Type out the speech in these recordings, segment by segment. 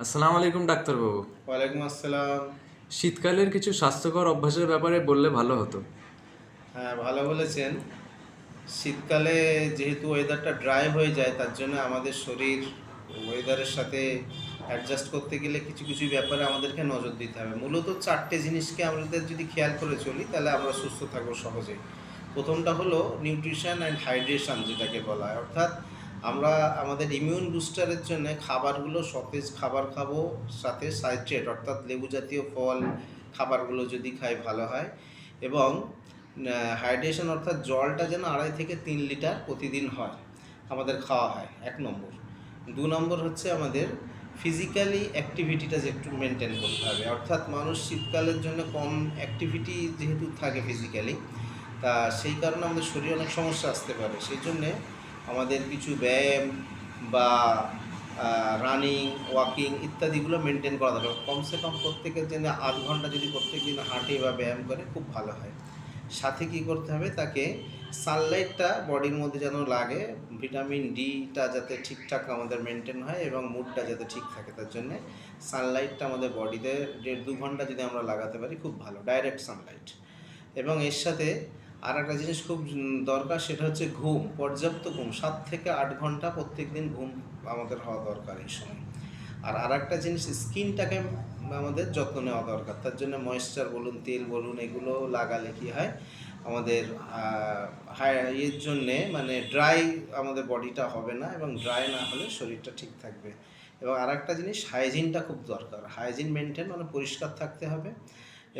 আসসালামু আলাইকুম ডাক্তারবাবু। ওয়ালাইকুম আসসালাম। শীতকালের কিছু স্বাস্থ্যকর অভ্যাসের ব্যাপারে বললে ভালো হতো। হ্যাঁ, ভালো বলেছেন। শীতকালে যেহেতু ওয়েদারটা ড্রাই হয়ে যায়, তার জন্য আমাদের শরীর ওয়েদারের সাথে অ্যাডজাস্ট করতে গেলে কিছু কিছু ব্যাপারে আমাদেরকে নজর দিতে হবে। মূলত 4টে জিনিসকে আমাদের যদি খেয়াল করে চলি, তাহলে আমরা সুস্থ থাকবো সহজেই। প্রথমটা হলো নিউট্রিশন অ্যান্ড হাইড্রেশন, যেটাকে বলা হয়। অর্থাৎ আমরা আমাদের ইমিউন বুস্টারের জন্য খাবারগুলো সতেজ খাবার খাবো, সাথে সাইট্রেট অর্থাৎ লেবু জাতীয় ফল খাবারগুলো যদি খাই ভালো হয়। এবং হাইড্রেশন অর্থাৎ জলটা যেন 2.5 থেকে 3 লিটার প্রতিদিন হয়, আমাদের খাওয়া হয়, 1 নম্বর। 2 নম্বর হচ্ছে আমাদের ফিজিক্যালি অ্যাক্টিভিটিটা যে একটু মেনটেন করতে হবে। অর্থাৎ মানুষ শীতকালের জন্য কম অ্যাক্টিভিটি যেহেতু থাকে ফিজিক্যালি, তা সেই কারণে আমাদের শরীরে অনেক সমস্যা আসতে পারে। সেই জন্যে আমাদের কিছু ব্যায়াম বা রানিং, ওয়াকিং ইত্যাদিগুলো মেনটেন করা দরকার। কমসে কম প্রত্যেকের জন্য 8 ঘন্টা যদি প্রত্যেক দিন হাঁটে বা ব্যায়াম করে, খুব ভালো হয়। সাথে কী করতে হবে, তাকে সানলাইটটা বডির মধ্যে যেন লাগে, ভিটামিন ডিটা যাতে ঠিকঠাক আমাদের মেনটেন হয় এবং মুডটা যাতে ঠিক থাকে, তার জন্যে সানলাইটটা আমাদের বডিতে 1.5-2 ঘন্টা যদি আমরা লাগাতে পারি, খুব ভালো, ডাইরেক্ট সানলাইট। এবং এর সাথে আর একটা জিনিস খুব দরকার, সেটা হচ্ছে ঘুম, পর্যাপ্ত ঘুম। 7 থেকে 8 ঘন্টা প্রত্যেক দিন ঘুম আমাদের হওয়া দরকার এই সময়। আর একটা জিনিস, স্কিনটাকে আমাদের যত্ন নেওয়া দরকার। তার জন্য ময়েশ্চার বলুন, তেল বলুন, এগুলো লাগালে কী হয়, আমাদের এর জন্যে মানে ড্রাই আমাদের বডিটা হবে না, এবং ড্রাই না হলে শরীরটা ঠিক থাকবে। এবং একটা জিনিস, হাইজিনটা খুব দরকার। হাইজিন মেনটেন মানে পরিষ্কার থাকতে হবে,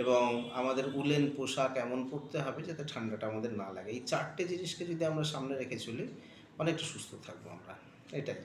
এবং আমাদের উলেন পোশাক এমন পরতে হবে যাতে ঠান্ডাটা আমাদের না লাগে। এই 4টে জিনিসকে যদি আমরা সামনে রেখে চলি, অনেকটা সুস্থ থাকবো আমরা। এটাই।